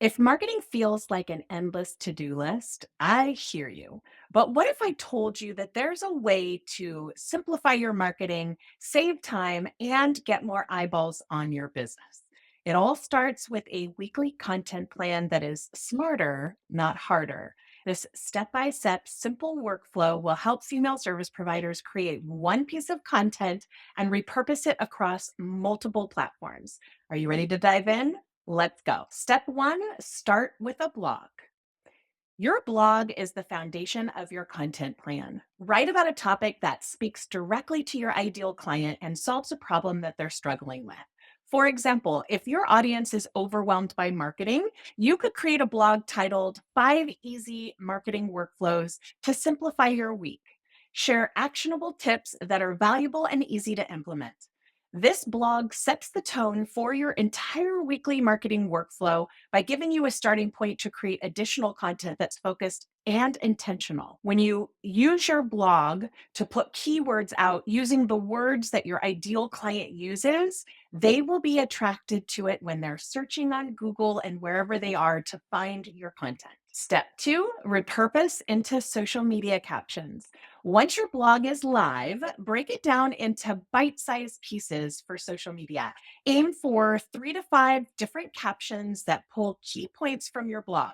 If marketing feels like an endless to do list, I hear you. But what if I told you that there's a way to simplify your marketing, save time, and get more eyeballs on your business? It all starts with a weekly content plan that is smarter, not harder. This step by step, simple workflow will help email service providers create one piece of content and repurpose it across multiple platforms. Are you ready to dive in? Let's go. Step one, start with a blog. Your blog is the foundation of your content plan. Write about a topic that speaks directly to your ideal client and solves a problem that they're struggling with. For example, if your audience is overwhelmed by marketing, you could create a blog titled 5 Easy Marketing Workflows to Simplify Your Week. Share actionable tips that are valuable and easy to implement. This blog sets the tone for your entire weekly marketing workflow by giving you a starting point to create additional content that's focused and intentional. When you use your blog to put keywords out using the words that your ideal client uses, they will be attracted to it when they're searching on Google and wherever they are to find your content. Step two, repurpose into social media captions. Once your blog is live, break it down into bite sized pieces for social media. Aim for 3 to 5 different captions that pull key points from your blog.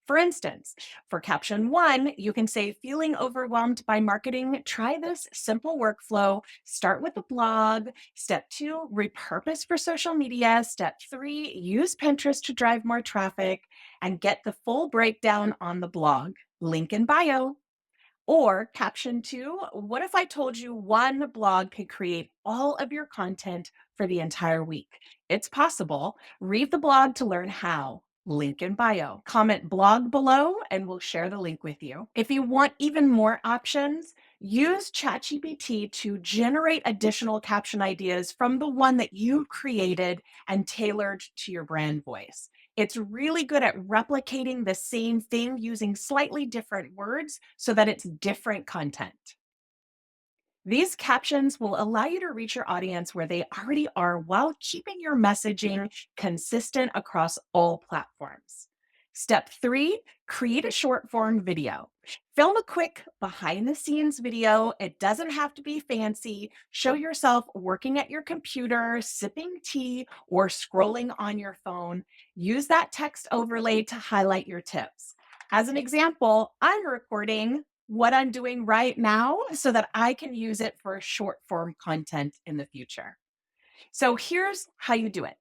For instance, for caption one, you can say, feeling overwhelmed by marketing, try this simple workflow. Start with a blog. Step two, repurpose for social media. Step three, use Pinterest to drive more traffic and get the full breakdown on the blog. Link in bio. Or caption two, what if I told you one blog could create all of your content for the entire week? It's possible. Read the blog to learn how. Link in bio. Comment blog below and we'll share the link with you. If you want even more options, use ChatGPT to generate additional caption ideas from the one that you created and tailored to your brand voice. It's really good at replicating the same thing using slightly different words so that it's different content. These captions will allow you to reach your audience where they already are while keeping your messaging consistent across all platforms. Step three, create a short form video. Film a quick behind the scenes video. It doesn't have to be fancy. Show yourself working at your computer, sipping tea, or scrolling on your phone. Use that text overlay to highlight your tips. As an example, I'm recording what I'm doing right now so that I can use it for short form content in the future. So here's how you do it.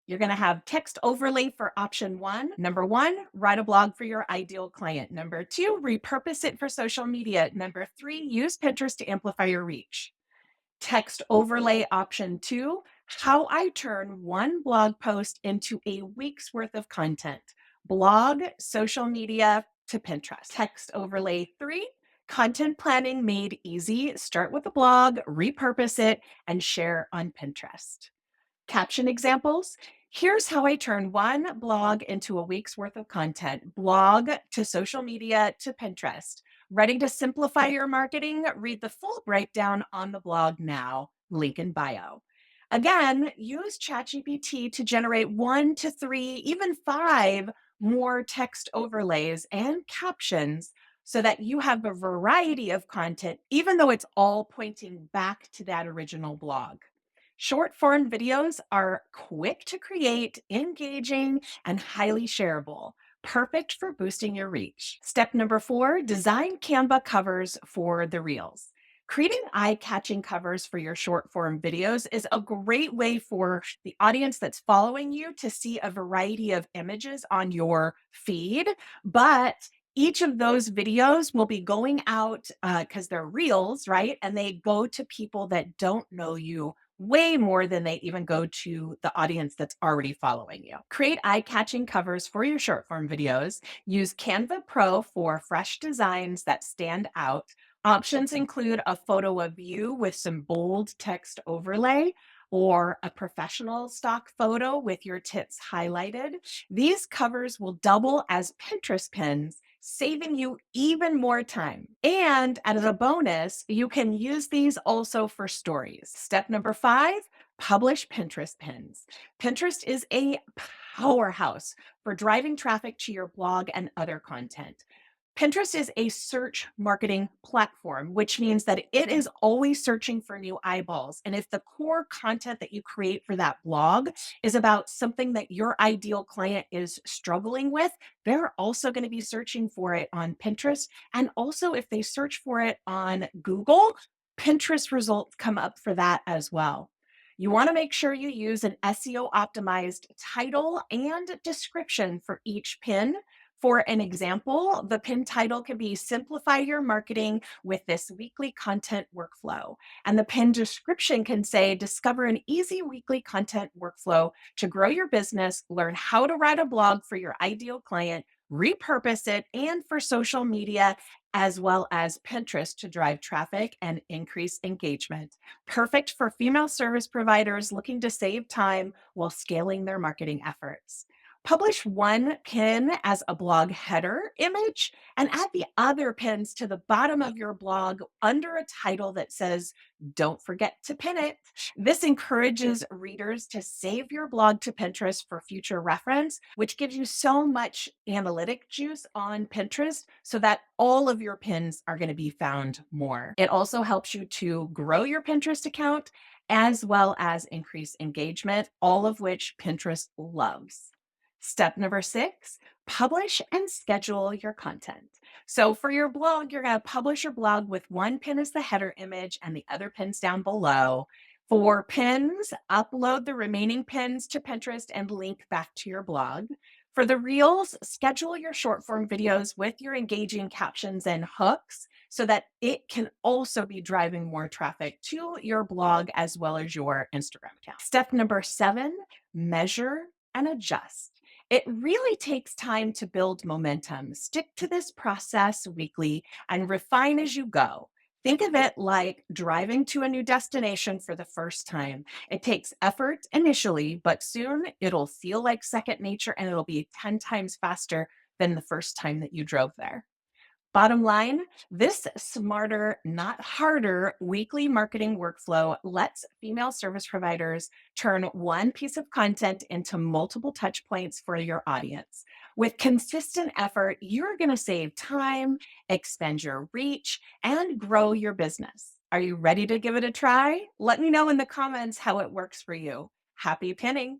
You're going to have text overlay for option one. Number one, write a blog for your ideal client. Number two, repurpose it for social media. Number three, use Pinterest to amplify your reach. Text overlay option two, how I turn one blog post into a week's worth of content. Blog, social media to Pinterest. Text overlay three, content planning made easy. Start with a blog, repurpose it, and share on Pinterest. Caption examples. Here's how I turn one blog into a week's worth of content. Blog to social media to Pinterest. Ready to simplify your marketing? Read the full breakdown on the blog now. Link in bio. Again, use ChatGPT to generate 1 to 3, even 5 more text overlays and captions so that you have a variety of content, even though it's all pointing back to that original blog. Short form videos are quick to create, engaging, and highly shareable. Perfect for boosting your reach. Step number four, design Canva covers for the reels. Creating eye catching covers for your short form videos is a great way for the audience that's following you to see a variety of images on your feed. But each of those videos will be going out because they're reels, right? And they go to people that don't know you way more than they even go to the audience that's already following you. Create eye catching covers for your short form videos. Use Canva Pro for fresh designs that stand out. Options include a photo of you with some bold text overlay or a professional stock photo with your tits highlighted. These covers will double as Pinterest pins, saving you even more time. And as a bonus, you can use these also for stories. Step number five, publish Pinterest pins. Pinterest is a powerhouse for driving traffic to your blog and other content. Pinterest is a search marketing platform, which means that it is always searching for new eyeballs. And if the core content that you create for that blog is about something that your ideal client is struggling with, they're also going to be searching for it on Pinterest. And also, if they search for it on Google, Pinterest results come up for that as well. You want to make sure you use an SEO optimized title and description for each pin. For an example, the pin title can be Simplify Your Marketing with This Weekly Content Workflow. And the pin description can say, Discover an easy weekly content workflow to grow your business, learn how to write a blog for your ideal client, repurpose it, and for social media, as well as Pinterest to drive traffic and increase engagement. Perfect for female service providers looking to save time while scaling their marketing efforts. Publish one pin as a blog header image and add the other pins to the bottom of your blog under a title that says, Don't forget to pin it. This encourages readers to save your blog to Pinterest for future reference, which gives you so much analytic juice on Pinterest so that all of your pins are going to be found more. It also helps you to grow your Pinterest account as well as increase engagement, all of which Pinterest loves. Step number 6, publish and schedule your content. So for your blog, you're going to publish your blog with one pin as the header image and the other pins down below. For pins, upload the remaining pins to Pinterest and link back to your blog. For the reels, schedule your short form videos with your engaging captions and hooks so that it can also be driving more traffic to your blog as well as your Instagram account. Step number 7, measure and adjust. It really takes time to build momentum. Stick to this process weekly and refine as you go. Think of it like driving to a new destination for the first time. It takes effort initially, but soon it'll feel like second nature and it'll be 10 times faster than the first time that you drove there. Bottom line, this smarter, not harder weekly marketing workflow lets female service providers turn one piece of content into multiple touch points for your audience. With consistent effort, you're going to save time, expand your reach, and grow your business. Are you ready to give it a try? Let me know in the comments how it works for you. Happy pinning!